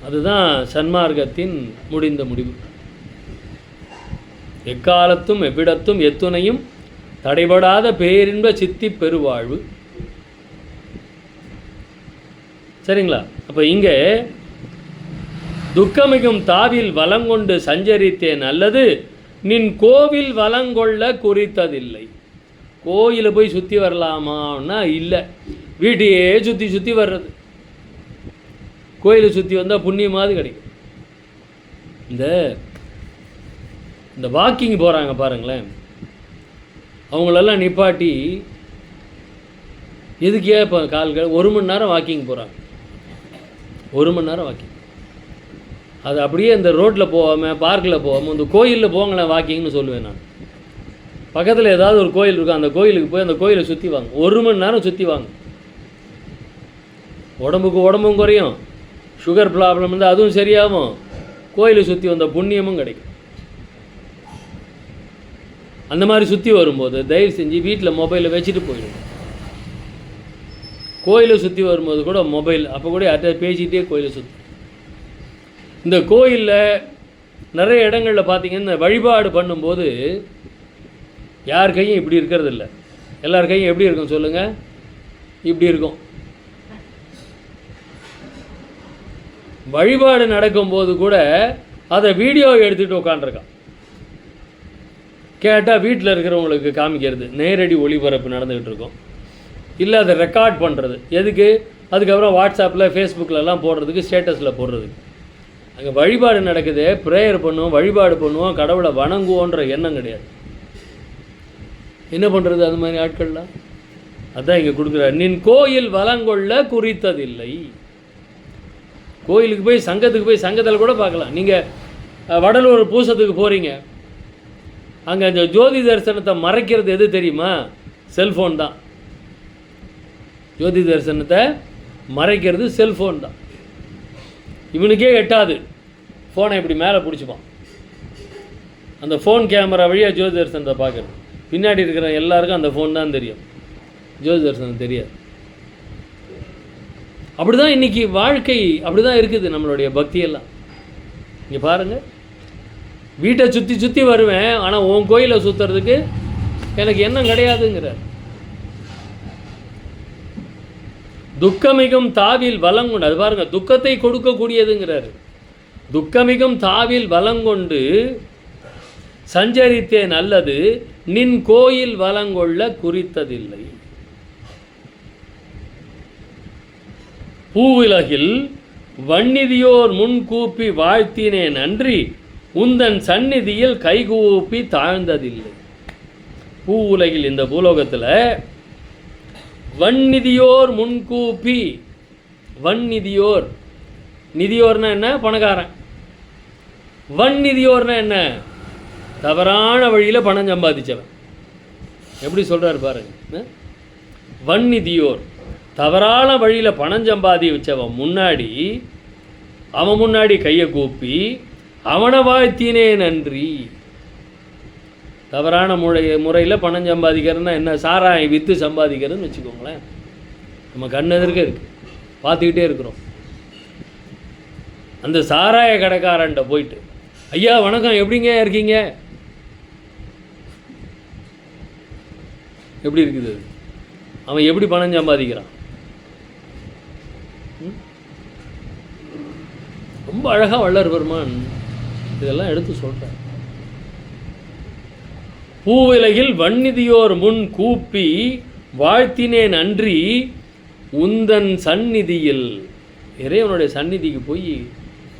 அதுதான் சன்மார்க்கத்தின் முடிந்த முடிவு. எக்காலத்தும் எவ்விடத்தும் எத்துணையும் தடைபடாத பேரின்ப சித்தி பெருவாழ்வு. சரிங்களா? அப்போ இங்கே துக்கமிகும் தாவில் வலங்கொண்டு சஞ்சரித்தேன் அல்லது நின் கோவில் வலங்கொள்ள குறித்ததில்லை. கோயிலை போய் சுற்றி வரலாமான்னா இல்லை, வீட்டையே சுற்றி சுற்றி வர்றது. கோயிலை சுற்றி வந்தால் புண்ணியமாவது கிடைக்கும். இந்த வாக்கிங் போகிறாங்க பாருங்களேன், அவங்களெல்லாம் நிப்பாட்டி எதுக்கே இப்போ கால்கள் 1 மணி நேரம் வாக்கிங் போகிறாங்க, 1 மணி நேரம் வாக்கிங். அது அப்படியே இந்த ரோட்டில் போகாமல் பார்க்கில் போகாமல் இந்த கோயிலில் போங்களேன் வாக்கிங்னு சொல்லுவேன் நான். பக்கத்தில் ஏதாவது ஒரு கோயில் இருக்கும், அந்த கோயிலுக்கு போய் அந்த கோயிலை சுற்றி வாங்க, 1 மணி நேரம் சுற்றி வாங்க. உடம்பும் குறையும், சுகர் ப்ராப்ளம் இருந்தால் அதுவும் சரியாகும், கோயிலை சுற்றி வந்த புண்ணியமும் கிடைக்கும். அந்த மாதிரி சுற்றி வரும்போது தயவு செஞ்சு வீட்டில் மொபைலை வச்சுட்டு போயிடும். கோயிலை சுற்றி வரும்போது கூட மொபைல், அப்போ கூட யார்கிட்ட பேசிகிட்டே கோயிலை சுற்றி. இந்த கோயிலில் நிறைய இடங்களில் பார்த்தீங்கன்னா இந்த வழிபாடு பண்ணும்போது யார் கையும் இப்படி இருக்கிறது இல்லை. எல்லார் கையும் எப்படி இருக்கும் சொல்லுங்கள்? இப்படி இருக்கும். வழிபாடு நடக்கும்போது கூட அதை வீடியோ எடுத்துகிட்டு உட்காண்டிருக்கான். கேட்டால் வீட்டில் இருக்கிறவங்களுக்கு காமிக்கிறது, நேரடி ஒளிபரப்பு நடந்துக்கிட்டு இருக்கும். இல்லை அதை ரெக்கார்ட் பண்ணுறது எதுக்கு? அதுக்கப்புறம் வாட்ஸ்அப்பில் ஃபேஸ்புக்கிலலாம் போடுறதுக்கு, ஸ்டேட்டஸில் போடுறதுக்கு. அங்கே வழிபாடு நடக்குது, ப்ரேயர் பண்ணுவோம், வழிபாடு பண்ணுவோம், கடவுளை வணங்குவோன்ற எண்ணம் கிடையாது. என்ன பண்ணுறது அந்த மாதிரி ஆட்கள்லாம்? அதான் இங்கே கொடுக்குறாரு, நின் கோயில் வளங்கொள்ள குறித்ததில்லை. கோயிலுக்கு போய் சங்கத்தில் கூட பார்க்கலாம். நீங்கள் வடலூர் பூசத்துக்கு போகிறீங்க, அங்கே அந்த ஜோதி தரிசனத்தை மறைக்கிறது எது தெரியுமா? செல்ஃபோன் தான். ஜோதி தரிசனத்தை மறைக்கிறது செல்ஃபோன் தான். இவனுக்கே எட்டாது, ஃபோனை இப்படி மேலே பிடிச்சிப்பான். அந்த ஃபோன் கேமரா வழியாக ஜோதி தரிசனத்தை பார்க்குறது. பின்னாடி இருக்கிற எல்லாருக்கும் அந்த ஃபோன் தான் தெரியும், ஜோதி தரிசனம் தெரியாது. அப்படி தான் இன்றைக்கி வாழ்க்கை அப்படி தான் இருக்குது நம்மளுடைய பக்தியெல்லாம். இங்கே பாருங்கள், வீட்டை சுற்றி வருவேன், ஆனால் உன் கோயிலை சுற்றுறதுக்கு எனக்கு எண்ணம் கிடையாதுங்கிறார். துக்கமிகும் தாவில் வளங்கொண்டு, அது பாருங்கள், துக்கத்தை கொடுக்கக்கூடியதுங்கிறார். துக்கமிகும் தாவில் வளங்கொண்டு சஞ்சரித்தேன் அல்லது நின் கோயில் வளங்கொள்ள குறித்ததில்லை. பூவுலகில் வன்னிதியோர் முன்கூப்பி வாழ்த்தினேன் அன்றி உந்தன் சந்நிதியில் கைகூப்பி தாழ்ந்ததில்லை. பூவுலகில், இந்த பூலோகத்தில் வன்னிதியோர் முன்கூப்பி, வன்னிதியோர், நிதியோர்னா என்ன? பணக்காரன். வன்னிதியோர்னா என்ன? தவறான வழியில் பணம் சம்பாதிச்சவன். எப்படி சொல்கிறார் பாருங்க. வன்னிதியோர், தவறான வழியில் பணம் சம்பாதி வச்சவன் முன்னாடி, அவன் முன்னாடி கையை கூப்பி அவனை வாழ்த்தினே நன்றி. தவறான முறையில் பணம் சம்பாதிக்கிறதுனா என்ன? சாராயம் விற்று சம்பாதிக்கிறதுன்னு வச்சுக்கோங்களேன். நம்ம கண் எதிர்க்க இருக்குது, பார்த்துக்கிட்டே இருக்கிறோம். அந்த சாராய கடைக்காரன்ட்ட போயிட்டு, ஐயா வணக்கம், எப்படிங்க இருக்கீங்க? எப்படி இருக்குது அது? அவன் எப்படி பணம் சம்பாதிக்கிறான்? ரொம்ப அழகாக வள்ளல் பெருமான் இதெல்லாம் எடுத்து சொல்கிறார். பூவிலகில் வன்னிதியோர் முன் கூப்பி வாழ்த்தினேன் அன்றி உந்தன் சந்நிதியில். இறைவனுடைய சந்நிதிக்கு போய்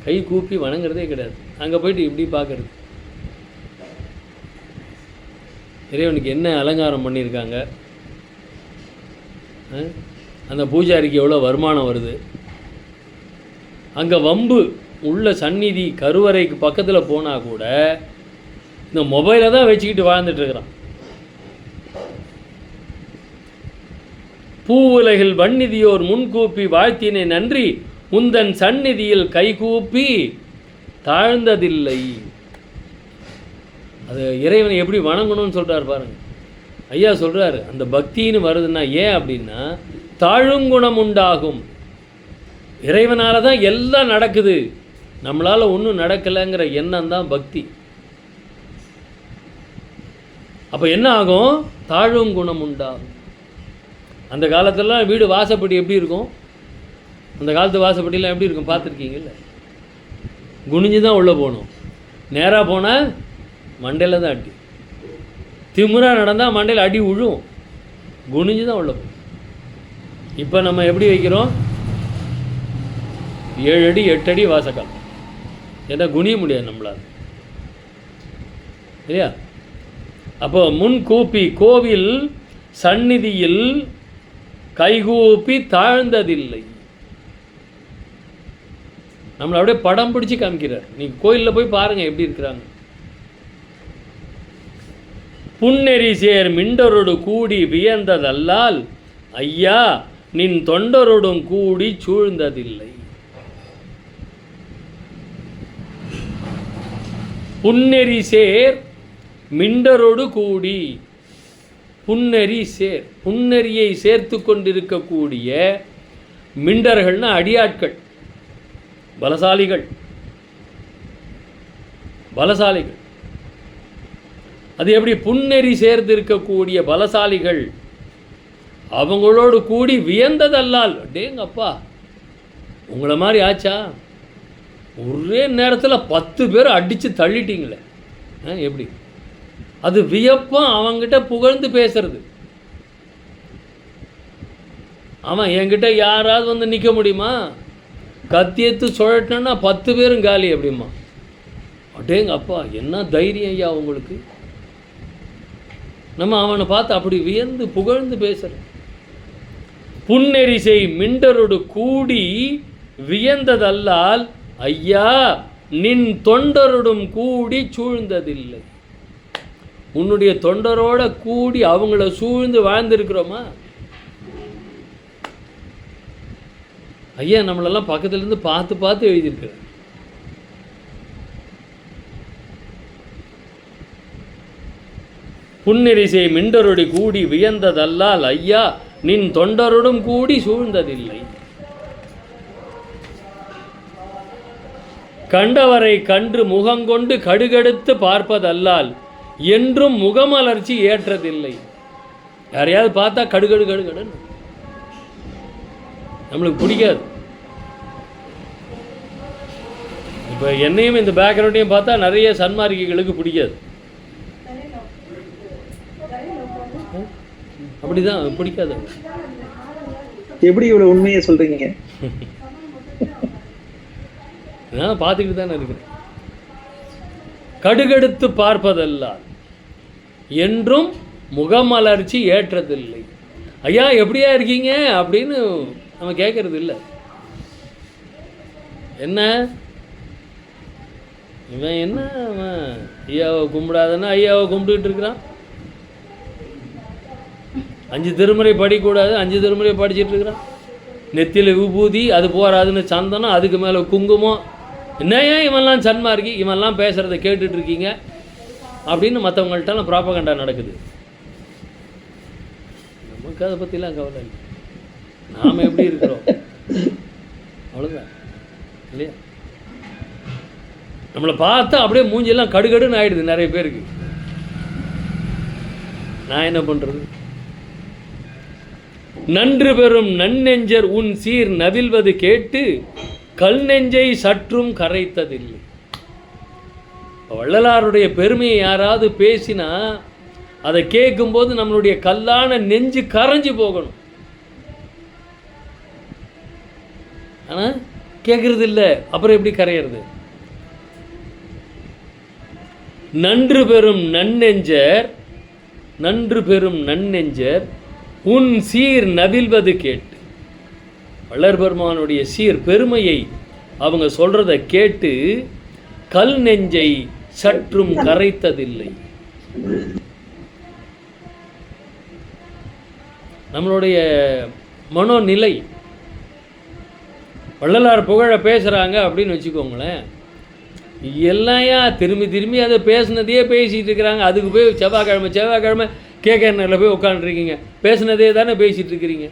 கை கூப்பி வணங்குறதே கிடையாது. அங்கே போயிட்டு இப்படி பார்க்குறது. இறைவனுக்கு என்ன அலங்காரம் பண்ணியிருக்காங்க, அந்த பூஜாரிக்கு எவ்வளோ வருமானம் வருது, அங்கே வம்பு உள்ள சந்நிதி கருவறைக்கு பக்கத்தில் போனால் கூட இந்த மொபைலை தான் வச்சுக்கிட்டு வாழ்ந்துட்டுருக்கிறான். பூவுலகில் வன்னிதியோர் முன்கூப்பி வாழ்த்தினே நன்றி உந்தன் சந்நிதியில் கைகூப்பி தாழ்ந்ததில்லை. அது இறைவனை எப்படி வணங்கணும்னு சொல்கிறார் பாருங்க. ஐயா சொல்கிறார், அந்த பக்தின்னு வருதுன்னா ஏன் அப்படின்னா தாழுங்குணம் உண்டாகும். இறைவனால் தான் எல்லாம் நடக்குது, நம்மளால் ஒன்றும் நடக்கலைங்கிற எண்ணம் தான் பக்தி. அப்போ என்ன ஆகும்? தாழும் குணம் உண்டாகும். அந்த காலத்திலலாம் வீடு வாசப்படி எப்படி இருக்கும்? அந்த காலத்து வாசப்படிலாம் எப்படி இருக்கும் பார்த்துருக்கீங்கல்ல? குனிஞ்சு தான் உள்ளே போகணும். நேராக போனால் மண்டையில் தான் அடி. திமுறாக நடந்தால் மண்டையில் அடி விழும். குனிஞ்சு தான் உள்ளே போகணும். இப்போ நம்ம எப்படி வைக்கிறோம்? 7 அடி 8 அடி வாசக்கால். ஏன்னா குனிய முடியாது நம்மளால், இல்லையா? அப்போ முன் கூப்பி கோவில் சந்நிதியில் கைகூப்பி தாழ்ந்ததில்லை. நம்மளை அப்படியே படம் பிடிச்சி காமிக்கிறார். நீங்கள் கோயிலில் போய் பாருங்கள் எப்படி இருக்கிறாங்க. புன்னெறி சேர் மிண்டரோடு கூடி வியந்ததல்லால் ஐயா நின் தொண்டரோடும் கூடி சூழ்ந்ததில்லை. புன்னெறி சேர் மிண்டரோடு கூடி, புன்னெறி சேர், புன்னெறியை சேர்த்து கொண்டிருக்கக்கூடிய மிண்டர்கள்னா அடியாட்கள், பலசாலிகள். பலசாலிகள் அது எப்படி? புன்னெறி சேர்ந்து இருக்கக்கூடிய பலசாலிகள் அவங்களோடு கூடி வியந்ததல்லால். டேங்கப்பா, உங்களை மாதிரி ஆச்சா? ஒரே நேரத்தில் 10 பேர் அடித்து தள்ளிட்டீங்களே, எப்படி? அது வியப்பாக அவங்கிட்ட புகழ்ந்து பேசுறது. ஆமாம், என்கிட்ட யாராவது வந்து நிற்க முடியுமா? கத்தியத்து சுழட்டினா 10 பேரும் காலி அப்படிமா. அடேங்கப்பா, என்ன தைரியம் ஐயா உங்களுக்கு! நம்ம அவனை பார்த்து அப்படி வியந்து புகழ்ந்து பேசுகிறோம். புன்னெறிசை மிண்டரோடு கூடி வியந்ததல்லால் ஐயா நின் தொண்டரோடும் கூடி சூழ்ந்ததில்லை. உன்னுடைய தொண்டரோட கூடி அவங்கள சூழ்ந்து வாழ்ந்துருக்கிறோமா? ஐயா நம்மளெல்லாம் பக்கத்துலேருந்து பார்த்து பார்த்து எழுதியிருக்கிறார். புன்னெறிசை மிண்டரோடு கூடி வியந்ததல்லால் ஐயா நின் தொண்டரோடும் கூடி சூழ்ந்ததில்லை. கண்டவரை கன்று முகங்கொண்டு கடுகெடுத்து பார்ப்பதல்லால் என்றும் முகமலர்ச்சி ஏற்றதில்லை. யாரையாவது பார்த்தா கடுகடு கடுகடுன்னு நம்மளுக்கு பிடிக்காது. இப்போ என்னையும் இந்த பேக்ரவுண்டையும் பார்த்தா நிறைய சன்மார்க்கிகளுக்கு பிடிக்காது. அப்படிதான் பிடிக்காது. எப்படி இவ்வளவு உண்மையை சொல்றீங்க? நான் பார்த்துக்கிட்டு தானே இருக்கிறேன். கடுகெடுத்து பார்ப்பதெல்லாம் என்றும் முகமலர்ச்சி ஏற்றதில்லை. ஐயா எப்படியா இருக்கீங்க அப்படின்னு நம்ம கேட்கறது இல்லை. என்ன இவன் என்ன அவன் ஐயாவை கும்பிடாதன்னா ஐயாவை கும்பிட்டுக்கிட்டு இருக்கிறான். 5 திருமுறை படிக்கூடாது, 5 திருமுறை படிச்சுட்டு இருக்கிறான். நெத்தியில் விபூதி அது போகாதுன்னு சந்தனம், அதுக்கு மேலே குங்குமம். என்னையா இவன்லாம் சன்மார்க்கி, இவன்லாம் பேசுகிறத கேட்டுட்ருக்கீங்க அப்படின்னு மற்றவங்கள்ட்டலாம் ப்ராபகண்டா நடக்குது. நமக்கு அதை பற்றிலாம் கவலை இல்லை. நாம் எப்படி இருக்கிறோம் அவ்வளோதான் இல்லையா? நம்மளை பார்த்தா அப்படியே மூஞ்செல்லாம் கடுகடுன்னு ஆகிடுது நிறைய பேருக்கு. நான் என்ன பண்ணுறது? நன்று பெறும் நன்னெஞ்சர் உன் சீர் நவில்வது கேட்டு கல் நெஞ்சை சற்றும் கரைத்ததில்லை. வள்ளலாருடைய பெருமையை யாராவது பேசினா அதை கேட்கும்போது நம்மளுடைய கல்லான நெஞ்சு கரைஞ்சு போகணும். ஆனால் கேட்கறது இல்லை, அப்புறம் எப்படி கரையிறது? நன்று பெறும் நன்னெஞ்சர், நன்று பெறும் நன்னெஞ்சர் உன் சீர் நவில்வது கேட்டு, வள்ளற் பெருமானுடைய சீர் பெருமையை அவங்க சொல்கிறத கேட்டு கல் நெஞ்சை சற்றும் கரைத்ததில்லை. நம்மளுடைய மனோநிலை வள்ளலார் புகழ பேசுகிறாங்க அப்படின்னு வச்சுக்கோங்களேன், எல்லாம் திரும்பி திரும்பி அதை பேசுனதையே பேசிகிட்டு இருக்கிறாங்க. அதுக்கு போய் செவ்வாய்க்கிழமை கேகேனரில் போய் உட்காந்துருக்கீங்க, பேசுனதே தானே பேசிகிட்டு இருக்கிறீங்க.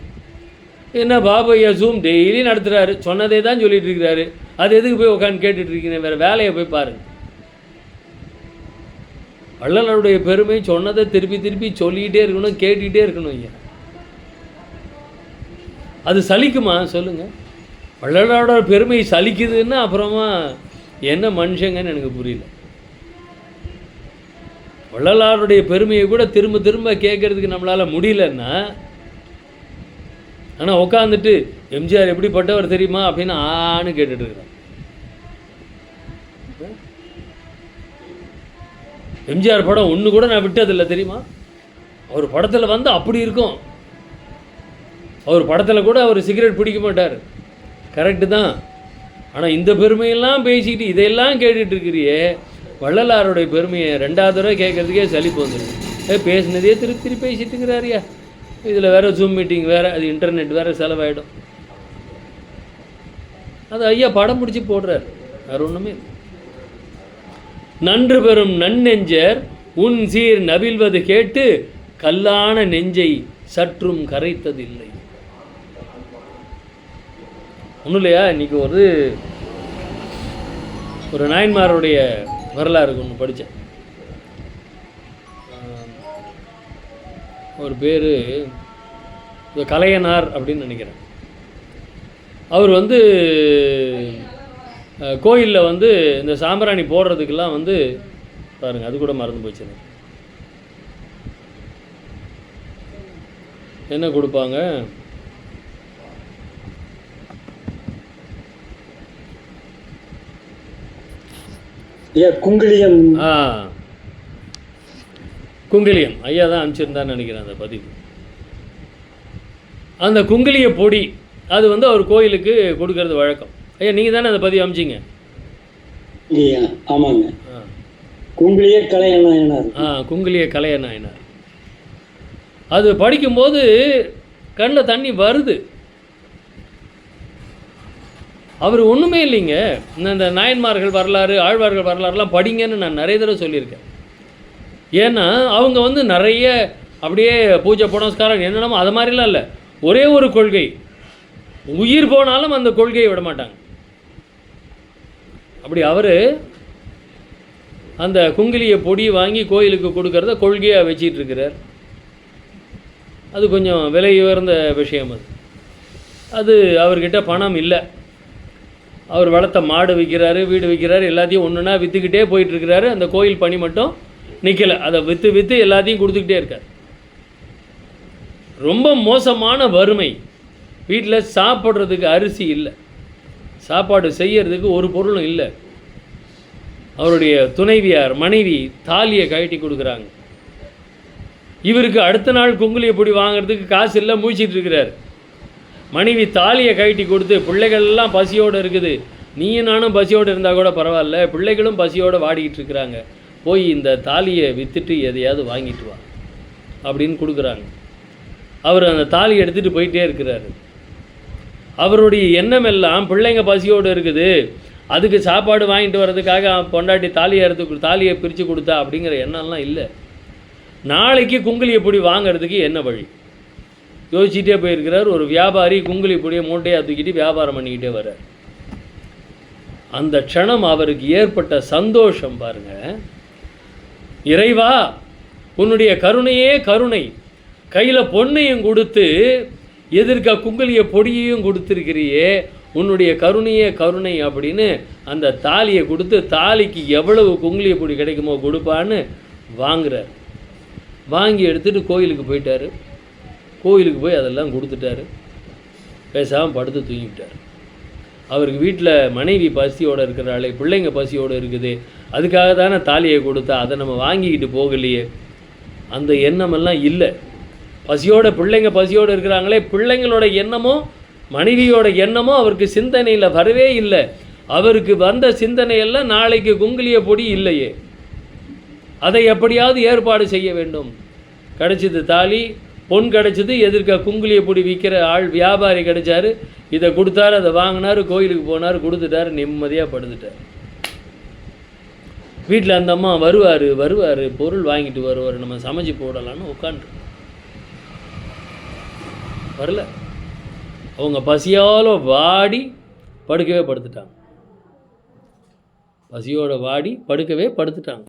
என்ன பாபையா ஜூம் டெய்லி நடத்துகிறாரு, சொன்னதே தான் சொல்லிட்டு இருக்கிறாரு. அது எதுக்கு போய் உட்காந்து கேட்டுட்ருக்கீங்க? வேறு வேலையை போய் பாருங்கள். வள்ளலாருடைய பெருமை சொன்னதை திருப்பி திருப்பி சொல்லிக்கிட்டே இருக்கணும், கேட்டுக்கிட்டே இருக்கணும். ஐயா அது சலிக்குமா சொல்லுங்கள்? வள்ளலாரோட பெருமை சலிக்குதுன்னா அப்புறமா என்ன மனுஷங்கன்னு எனக்கு புரியல. வள்ளலாருடைய பெருமையை கூட திரும்ப திரும்ப கேட்கறதுக்கு நம்மளால் முடியலன்னா, ஆனால் உட்காந்துட்டு எம்ஜிஆர் எப்படிப்பட்டவர் தெரியுமா அப்படின்னு ஆன்னு கேட்டுட்டு இருக்கிறான். எம்ஜிஆர் படம் ஒன்று கூட நான் விட்டதில்லை தெரியுமா? அவர் படத்தில் வந்து அப்படி இருக்கும். அவர் படத்தில் கூட அவர் சிகரெட் பிடிக்க மாட்டார், கரெக்டு தான். ஆனால் இந்த பெருமையெல்லாம் பேசிக்கிட்டு இதையெல்லாம் கேட்டுட்ருக்கிறியே, வள்ளலாருடைய பெருமையை 2வது தடவை கேட்குறதுக்கே சலிப்பு வந்துடும். பேசினதே திருப்பி திருப்பி பேசிட்டு இருக்கிறாரியா, இதில் வேறு ஜூம் மீட்டிங் வேறு, அது இன்டர்நெட் வேறு செலவாயிடும். அது ஐயா படம் பிடிச்சி போடுறார், வேறு ஒன்றுமே. நன்று பெறும் நன்னெஞ்சர் உன் சீர் நவில்வது கேட்டு கல்லான நெஞ்சை சற்றும் கரைத்ததில்லை. ஒன்றும் இல்லையா, இன்றைக்கி ஒரு நாயன்மாருடைய வரலாறு ஒன்று படித்தேன். ஒரு பேர் கலையனார் அப்படின்னு நினைக்கிறேன். அவர் கோயிலில் இந்த சாம்பிராணி போடுறதுக்கெல்லாம் பாருங்கள், அது கூட மறந்து போச்சு. என்ன கொடுப்பாங்க, குங்கிலியம். குங்கிலியம் ஐயா தான் அனுப்பிச்சிருந்தான்னு நினைக்கிறேன் அந்த பதிவு. அந்த குங்கிலிய பொடி அது அவர் கோயிலுக்கு கொடுக்கறது வழக்கம். ஐயா நீங்கள் தானே அந்த பதிவு அனுப்பிச்சிங்க? ஆமாங்க. குங்கிலிய கலையநாயனார். குங்கிலிய கலையநாயனார். அது படிக்கும்போது கண்ணில் தண்ணி வருது. அவர் ஒன்றுமே இல்லைங்க. இந்த நாயன்மார்கள் வரலாறு, ஆழ்வார்கள் வரலாறுலாம் படிங்கன்னு நான் நிறைய தடவை சொல்லியிருக்கேன். ஏன்னா அவங்க நிறைய அப்படியே பூஜை புனஸ்காரம் என்னென்னமோ அது மாதிரிலாம் இல்லை. ஒரே ஒரு கொள்கை, உயிர் போனாலும் அந்த கொள்கையை விட மாட்டாங்க. அப்படி அவர் அந்த குங்கிலிய பொடி வாங்கி கோயிலுக்கு கொடுக்கறத கொள்கையாக வச்சிட்டு இருக்கிறார். அது கொஞ்சம் விலை உயர்ந்த விஷயம். அது அவர்கிட்ட பணம் இல்லை. அவர் வளர்த்த மாடு விற்கிறாரு, வீடு விற்கிறாரு, எல்லாத்தையும் ஒன்றுனா விற்றுக்கிட்டே போயிட்டுருக்கிறாரு. அந்த கோயில் பணி மட்டும் நிற்கலை. அதை விற்று எல்லாத்தையும் கொடுத்துக்கிட்டே இருக்கார். ரொம்ப மோசமான வறுமை. வீட்டில் சாப்பிட்றதுக்கு அரிசி இல்லை, சாப்பாடு செய்யறதுக்கு ஒரு பொருளும் இல்லை. அவருடைய துணைவியார் மனைவி தாலியை கழட்டி கொடுக்குறாங்க. இவருக்கு அடுத்த நாள் குங்குலிய பொடி வாங்கிறதுக்கு காசு இல்லை, மூழ்கிட்டு இருக்கிறார். மனைவி தாலியை கழட்டி கொடுத்து, பிள்ளைகள்லாம் பசியோடு இருக்குது, நீயும் நானும் பசியோடு இருந்தால் கூட பரவாயில்ல, பிள்ளைகளும் பசியோடு வாடிக்கிட்டு இருக்கிறாங்க, போய் இந்த தாலியை விற்றுட்டு எதையாவது வாங்கிட்டு வா அப்படின்னு கொடுக்குறாங்க. அவர் அந்த தாலியை எடுத்துகிட்டு போயிட்டே இருக்கிறாரு. அவருடைய எண்ணம் எல்லாம் பிள்ளைங்க பசியோடு இருக்குது, அதுக்கு சாப்பாடு வாங்கிட்டு வர்றதுக்காக பொண்டாட்டி தாலியை பிரித்து கொடுத்தா அப்படிங்கிற எண்ணம்லாம் இல்லை. நாளைக்கு குங்குலிய பொடி வாங்கிறதுக்கு என்ன வழி யோசிச்சுட்டே போயிருக்கிறார். ஒரு வியாபாரி குங்குலிய பொடியை மூட்டையாக தூக்கிட்டு வியாபாரம் பண்ணிக்கிட்டே வர்றார். அந்த க்ஷணம் அவருக்கு ஏற்பட்ட சந்தோஷம் பாருங்க. இறைவா, உன்னுடைய கருணையே கருணை, கையில் பொண்ணையும் கொடுத்து எதிர்க்க குங்குலிய பொடியையும் கொடுத்துருக்கிறியே, உன்னுடைய கருணையே கருணை அப்படின்னு அந்த தாலியை கொடுத்து, தாலிக்கு எவ்வளவு குங்குலிய பொடி கிடைக்குமோ கொடுப்பான்னு வாங்குறார். வாங்கி எடுத்துகிட்டு கோயிலுக்கு போயிட்டார். கோயிலுக்கு போய் அதெல்லாம் கொடுத்துட்டாரு. பேசாமல் படுத்து தூங்கிட்டார். அவருக்கு வீட்டில் மனைவி பசியோடு இருக்கிறாளே, பிள்ளைங்க பசியோடு இருக்குது, அதுக்காக தானே தாலியை கொடுத்தா, அதை நம்ம வாங்கிக்கிட்டு போகலையே, அந்த எண்ணமெல்லாம் இல்லை. பிள்ளைங்க பசியோடு இருக்கிறாங்களே, பிள்ளைங்களோட எண்ணமோ மனைவியோட எண்ணமோ அவருக்கு சிந்தனையில் வரவே இல்லை. அவருக்கு வந்த சிந்தனையெல்லாம் நாளைக்கு குங்குலிய பொடி இல்லையே, அதை எப்படியாவது ஏற்பாடு செய்ய வேண்டும். கிடைச்சிது தாலி, பொன் கிடச்சிது, எதிர்க்க குங்குலிய பொடி விற்கிற வியாபாரி கிடைச்சாரு, இதை கொடுத்தாரு, அதை வாங்கினார், கோயிலுக்கு போனார், கொடுத்துட்டார், நிம்மதியாக படுத்துட்டார். வீட்டில் அந்த அம்மா வருவார் பொருள் வாங்கிட்டு வருவார், நம்ம சமைச்சு போடலான்னு உட்காந்து வரல. அவங்க பசியால் வாடி படுக்கவே படுத்துட்டாங்க.